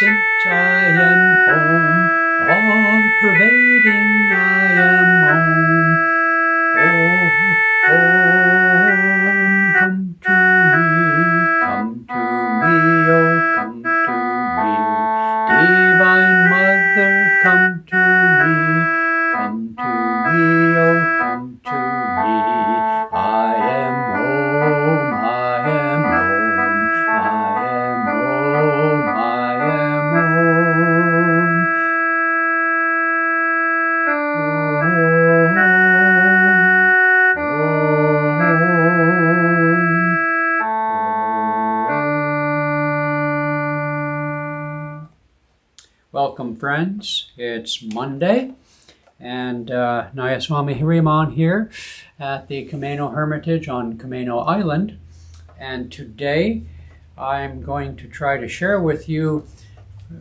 omniscient I am Om, all-pervading I am Om. Om, come to me, oh come to me. Divine Mother, come to me, oh come to me. I am Om, I am Om, I am Om, I am Om. Welcome, friends. It's Monday, and Nayaswami Hiriman here at the Kameno Hermitage on Kameno Island. And today I'm going to try to share with you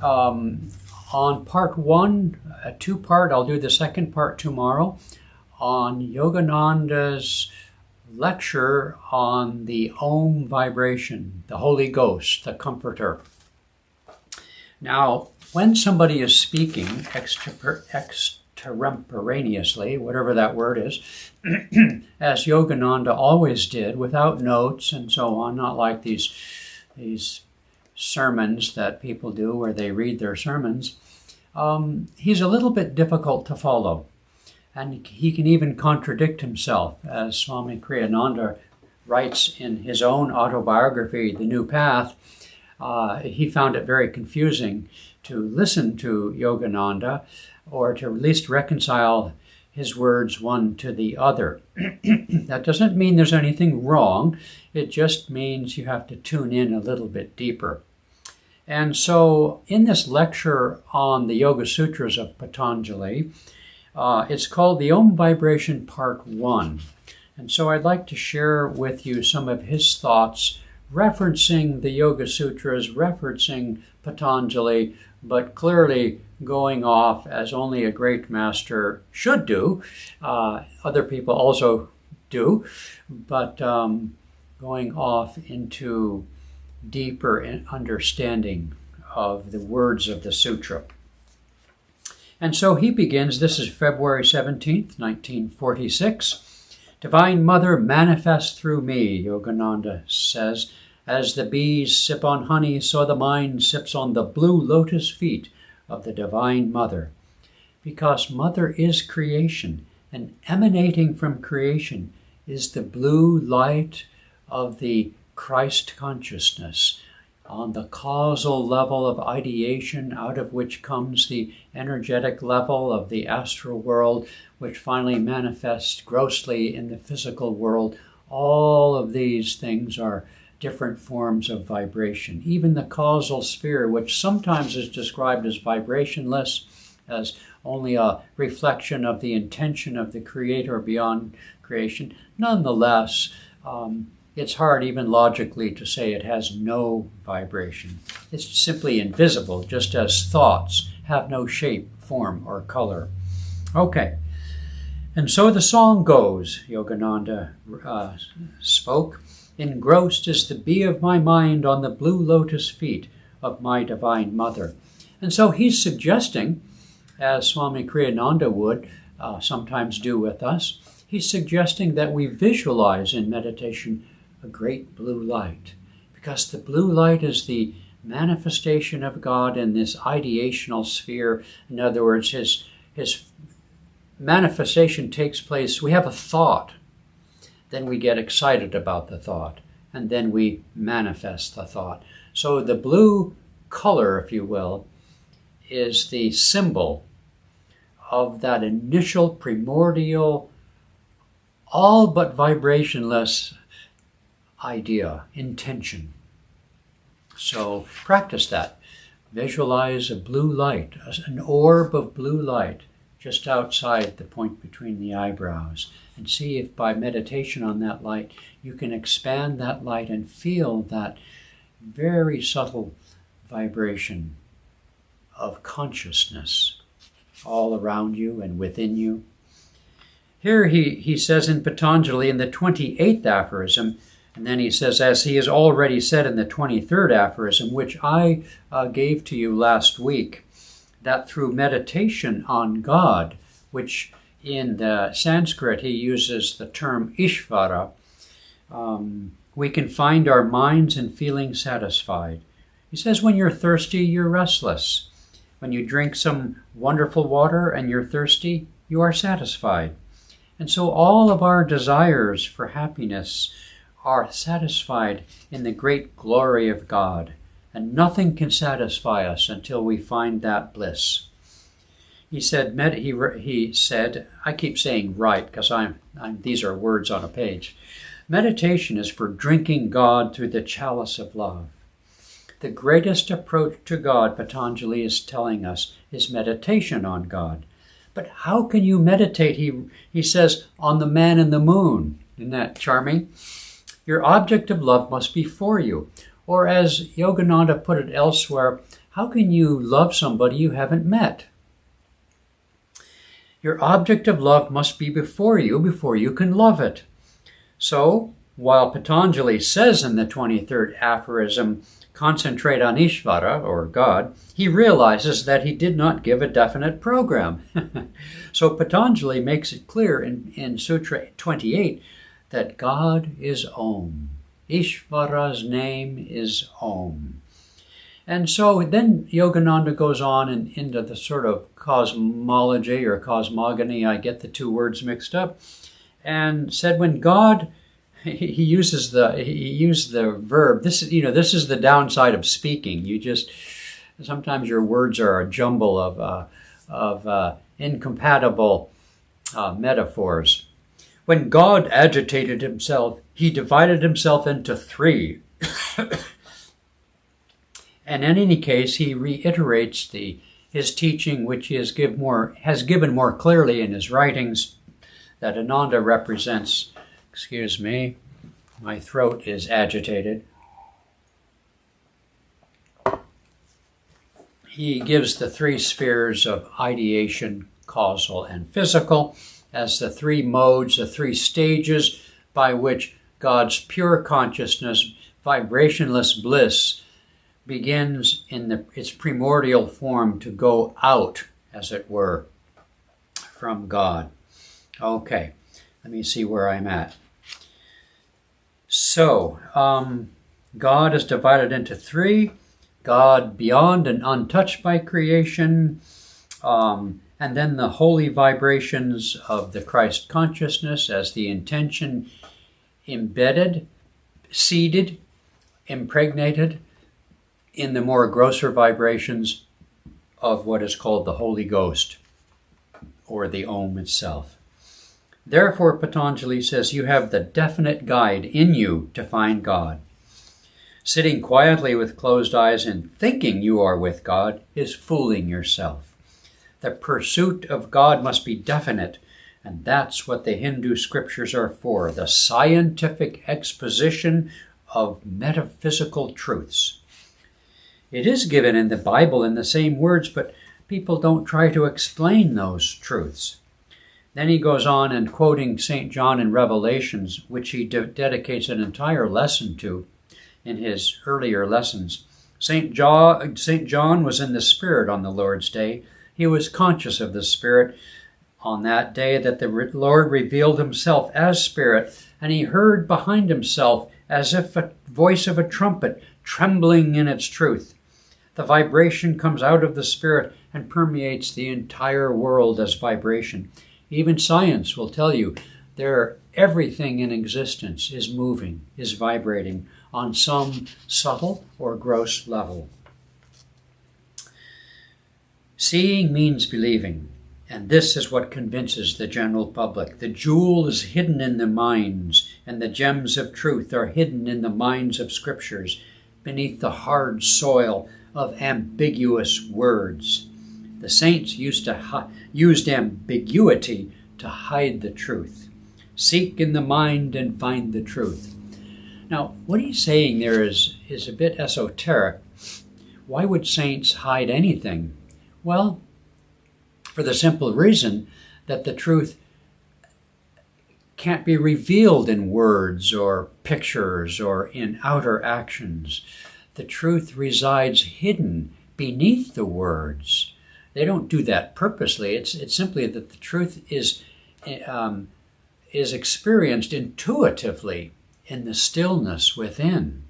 on part one, a two-part, I'll do the second part tomorrow, on Yogananda's lecture on the AUM Vibration, the Holy Ghost, the Comforter. Now, when somebody is speaking extemporaneously, whatever that word is, as Yogananda always did, without notes and so on, not like these sermons that people do where they read their sermons, he's a little bit difficult to follow. And he can even contradict himself, as Swami Kriyananda writes in his own autobiography, The New Path. He found it very confusing to listen to Yogananda, or to at least reconcile his words one to the other. That doesn't mean there's anything wrong. It just means you have to tune in a little bit deeper. And so in this lecture on the Yoga Sutras of Patanjali, it's called the AUM Vibration Part 1. And so I'd like to share with you some of his thoughts referencing the Yoga Sutras, referencing Patanjali, but clearly going off as only a great master should do. Other people also do, but going off into deeper understanding of the words of the sutra. And so he begins, this is February 17th, 1946. Divine Mother, manifest through me, Yogananda says, as the bees sip on honey, so the mind sips on the blue lotus feet of the Divine Mother. Because Mother is creation, and emanating from creation is the blue light of the Christ consciousness, on the causal level of ideation, out of which comes the energetic level of the astral world, which finally manifests grossly in the physical world. All of these things are different forms of vibration. Even the causal sphere, which sometimes is described as vibrationless, as only a reflection of the intention of the Creator beyond creation, nonetheless, it's hard even logically to say it has no vibration. It's simply invisible, just as thoughts have no shape, form, or color. Okay, and so the song goes, Yogananda spoke, engrossed is the bee of my mind on the blue lotus feet of my Divine Mother. And so he's suggesting, as Swami Kriyananda would sometimes do with us, he's suggesting that we visualize in meditation a great blue light, because the blue light is the manifestation of God in this ideational sphere. In other words, his manifestation takes place. We have a thought, then we get excited about the thought, and then we manifest the thought. So the blue color, if you will, is the symbol of that initial primordial, all but vibrationless idea, intention. So practice that. Visualize a blue light, an orb of blue light just outside the point between the eyebrows, and see if by meditation on that light you can expand that light and feel that very subtle vibration of consciousness all around you and within you. Here he says in Patanjali, in the 28th aphorism, And then he says, as he has already said in the 23rd aphorism, which I gave to you last week, that through meditation on God, which in the Sanskrit he uses the term Iswara, we can find our minds and feelings satisfied. He says, when you're thirsty, you're restless. When you drink some wonderful water and you're thirsty, you are satisfied. And so all of our desires for happiness are satisfied in the great glory of God. And nothing can satisfy us until we find that bliss. He said, I keep saying right because these are words on a page. Meditation is for drinking God through the chalice of love. The greatest approach to God, Patanjali is telling us, is meditation on God. But how can you meditate, he says, on the man in the moon? Isn't that charming? Your object of love must be for you. Or as Yogananda put it elsewhere, how can you love somebody you haven't met? Your object of love must be before you can love it. So, while Patanjali says in the 23rd aphorism, concentrate on Iswara, or God, he realizes that he did not give a definite program. So Patanjali makes it clear in Sutra 28 that God is Om. Ishvara's name is Om. And so then Yogananda goes on into the sort of cosmology or cosmogony, I get the two words mixed up, and said when God, he used the verb. This is the downside of speaking. Sometimes your words are a jumble of incompatible metaphors. When God agitated himself, he divided himself into three. And in any case, he reiterates his teaching, which he has given more clearly in his writings, that Ananda represents. Excuse me, my throat is agitated. He gives the three spheres of ideation, causal, and physical as the three modes, the three stages by which God's pure consciousness, vibrationless bliss, begins in its primordial form to go out, as it were, from God. Okay, let me see where I'm at. So, God is divided into three: God beyond and untouched by creation, and then the holy vibrations of the Christ consciousness as the intention embedded, seeded, impregnated in the more grosser vibrations of what is called the Holy Ghost, or the Om itself. Therefore, Patanjali says, you have the definite guide in you to find God. Sitting quietly with closed eyes and thinking you are with God is fooling yourself. The pursuit of God must be definite, and that's what the Hindu scriptures are for, the scientific exposition of metaphysical truths. It is given in the Bible in the same words, but people don't try to explain those truths. Then he goes on and quoting St. John in Revelations, which he dedicates an entire lesson to in his earlier lessons. St. John was in the Spirit on the Lord's day. He was conscious of the Spirit on that day that the Lord revealed himself as Spirit, and he heard behind himself as if a voice of a trumpet trembling in its truth. The vibration comes out of the Spirit and permeates the entire world as vibration. Even science will tell you everything in existence is moving, is vibrating on some subtle or gross level. Seeing means believing, and this is what convinces the general public. The jewel is hidden in the minds, and the gems of truth are hidden in the minds of scriptures, beneath the hard soil of ambiguous words. The saints used ambiguity to hide the truth. Seek in the mind and find the truth. Now, what he's saying there is a bit esoteric. Why would saints hide anything? Well, for the simple reason that the truth can't be revealed in words or pictures or in outer actions. The truth resides hidden beneath the words. They don't do that purposely. It's simply that the truth is experienced intuitively in the stillness within.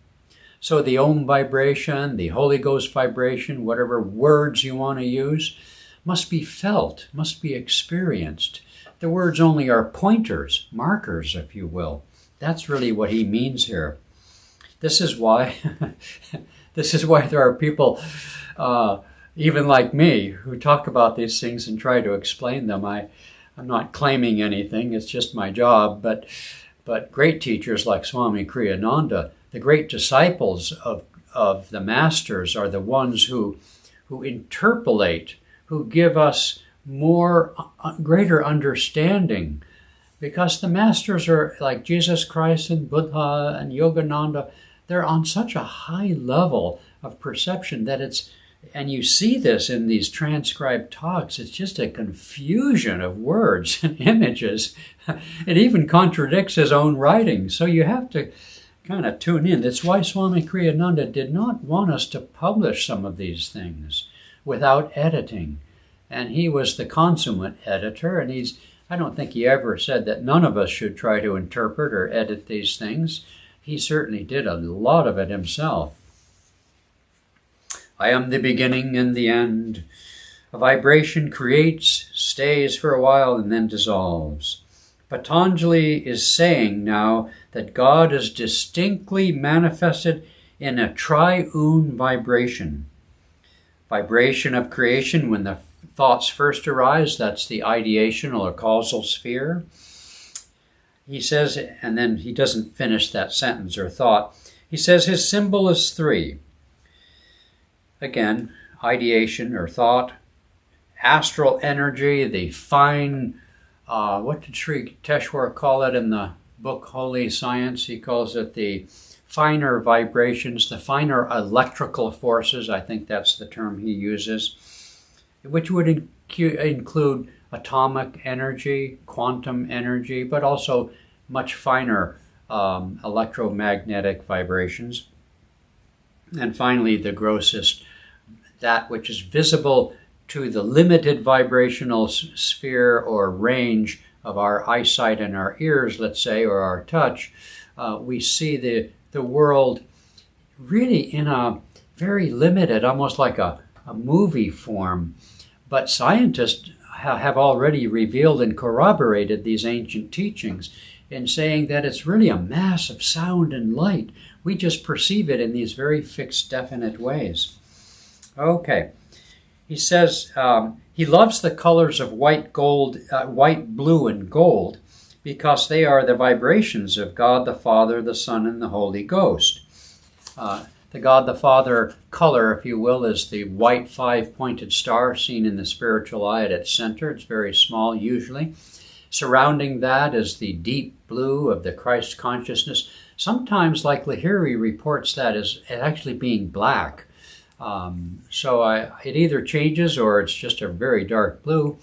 So the AUM vibration, the Holy Ghost vibration, whatever words you want to use, must be felt, must be experienced. The words only are pointers, markers, if you will. That's really what he means here. This is why there are people, even like me, who talk about these things and try to explain them. I'm not claiming anything, it's just my job, but great teachers like Swami Kriyananda, the great disciples of the masters, are the ones who interpolate, who give us greater understanding, because the masters are like Jesus Christ and Buddha and Yogananda. They're on such a high level of perception that and you see this in these transcribed talks, it's just a confusion of words and images. It even contradicts his own writing. So you have to kind of tune in. That's why Swami Kriyananda did not want us to publish some of these things without editing. And he was the consummate editor, and I don't think he ever said that none of us should try to interpret or edit these things. He certainly did a lot of it himself. I am the beginning and the end. A vibration creates, stays for a while, and then dissolves. Patanjali is saying now that God is distinctly manifested in a triune vibration. Vibration of creation, when the thoughts first arise, that's the ideation or causal sphere. He says, and then he doesn't finish that sentence or thought. He says his symbol is 3. Again, ideation or thought, astral energy, the fine, what did Sri Teshwar call it in the book Holy Science? He calls it the finer vibrations, the finer electrical forces, I think that's the term he uses, which would include atomic energy, quantum energy, but also much finer electromagnetic vibrations. And finally, the grossest, that which is visible to the limited vibrational sphere or range of our eyesight and our ears, let's say, or our touch. We see the world really in a very limited, almost like a movie form. But scientists have already revealed and corroborated these ancient teachings in saying that it's really a mass of sound and light. We just perceive it in these very fixed, definite ways. Okay. He says he loves the colors of white, blue, and gold because they are the vibrations of God the Father, the Son, and the Holy Ghost. The God the Father color, if you will, is the white 5-pointed star seen in the spiritual eye at its center. It's very small usually. Surrounding that is the deep blue of the Christ consciousness. Sometimes, like Lahiri reports that as actually being black. It either changes or it's just a very dark blue.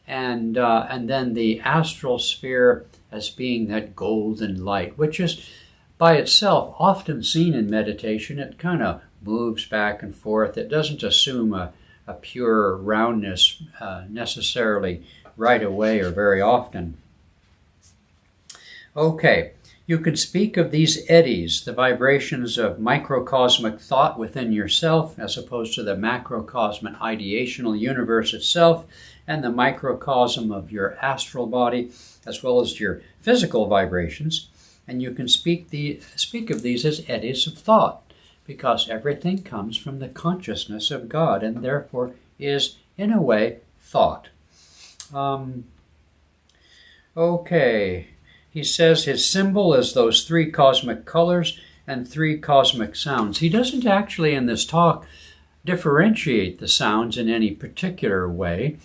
And then the astral sphere as being that golden light, which is by itself often seen in meditation. It kind of moves back and forth. It doesn't assume a pure roundness necessarily right away or very often. Okay, you can speak of these eddies, the vibrations of microcosmic thought within yourself, as opposed to the macrocosmic ideational universe itself, and the microcosm of your astral body, as well as your physical vibrations. And you can speak of these as eddies of thought, because everything comes from the consciousness of God, and therefore is, in a way, thought. Okay. He says his symbol is those 3 cosmic colors and 3 cosmic sounds. He doesn't actually, in this talk, differentiate the sounds in any particular way.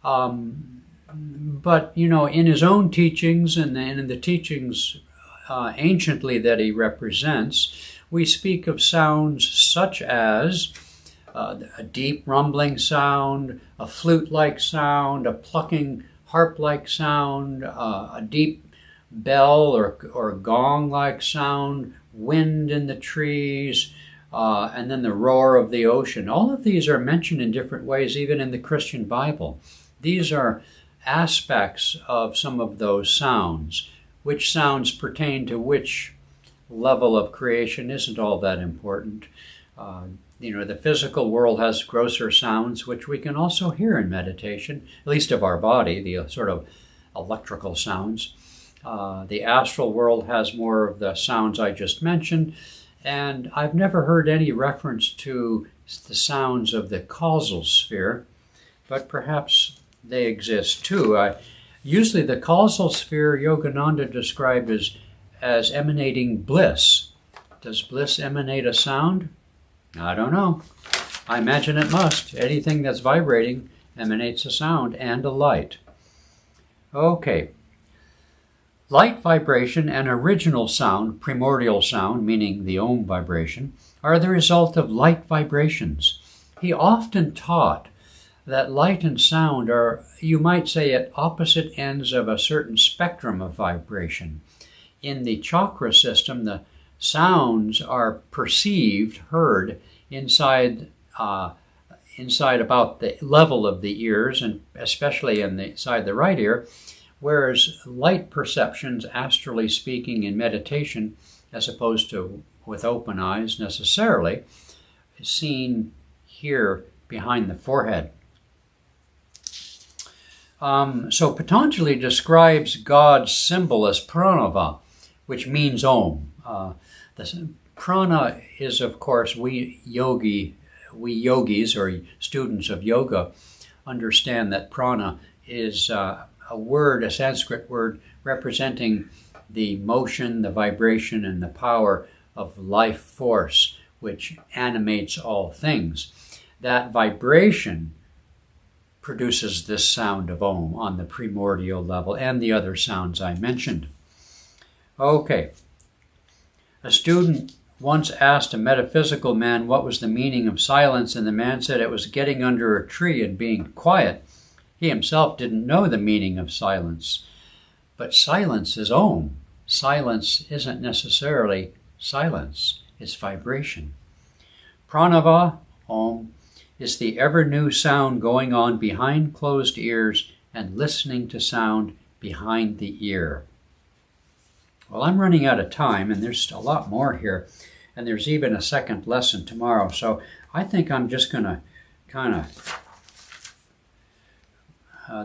But, in his own teachings and in the teachings anciently that he represents, we speak of sounds such as a deep rumbling sound, a flute-like sound, a plucking harp-like sound, a deep bell or gong-like sound, wind in the trees, and then the roar of the ocean. All of these are mentioned in different ways, even in the Christian Bible. These are aspects of some of those sounds. Which sounds pertain to which level of creation isn't all that important. The physical world has grosser sounds, which we can also hear in meditation, at least of our body, the sort of electrical sounds. The astral world has more of the sounds I just mentioned, and I've never heard any reference to the sounds of the causal sphere, but perhaps they exist too. Usually the causal sphere Yogananda described as emanating bliss. Does bliss emanate a sound? I don't know. I imagine it must. Anything that's vibrating emanates a sound and a light. Okay. Light vibration and original sound, primordial sound, meaning the Om vibration, are the result of light vibrations. He often taught that light and sound are, you might say, at opposite ends of a certain spectrum of vibration. In the chakra system, the sounds are perceived, heard, inside about the level of the ears, and especially inside the right ear, whereas light perceptions, astrally speaking, in meditation, as opposed to with open eyes necessarily, is seen here behind the forehead. So Patanjali describes God's symbol as pranava, which means Om. The prana is, of course, we yogis or students of yoga understand that prana is a Sanskrit word representing the motion, the vibration, and the power of life force, which animates all things. That vibration produces this sound of Om on the primordial level and the other sounds I mentioned. Okay. A student once asked a metaphysical man what was the meaning of silence, and the man said it was getting under a tree and being quiet. He himself didn't know the meaning of silence. But silence is Om. Silence isn't necessarily silence. It's vibration. Pranava, Om, is the ever-new sound going on behind closed ears and listening to sound behind the ear. Well, I'm running out of time, and there's a lot more here, and there's even a second lesson tomorrow, so I think I'm just going to kind of...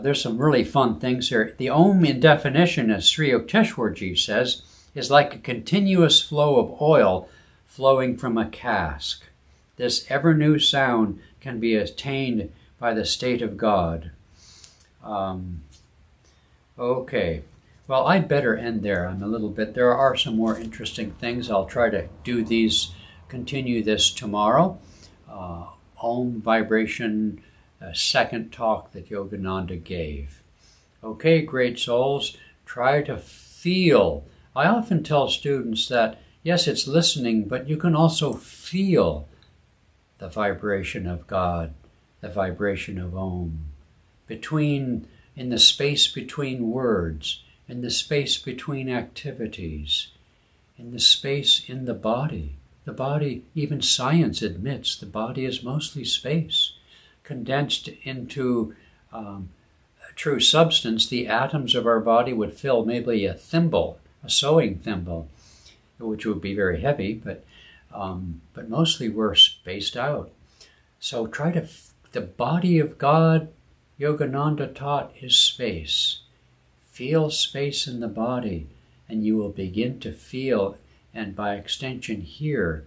there's some really fun things here. The Om, in definition, as Sri Yukteswarji says, is like a continuous flow of oil flowing from a cask. This ever-new sound can be attained by the state of God. Okay. Well, I'd better end there. There are some more interesting things. I'll try to continue this tomorrow. Om vibration, second talk that Yogananda gave. Okay, great souls, try to feel. I often tell students that, yes, it's listening, but you can also feel the vibration of God, the vibration of Om, in the space between words, in the space between activities, in the space in the body. The body, even science admits, the body is mostly space. Condensed into true substance, the atoms of our body would fill maybe a thimble, a sewing thimble, which would be very heavy, but mostly we're spaced out. So the body of God, Yogananda taught, is space. Feel space in the body, and you will begin to feel, and by extension hear,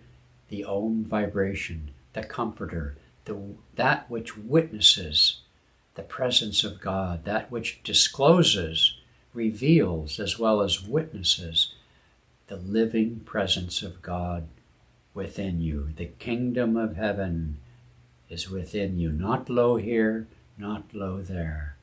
the Om vibration, the comforter, that which witnesses the presence of God, that which discloses, reveals, as well as witnesses the living presence of God within you. The kingdom of heaven is within you, not low here, not low there.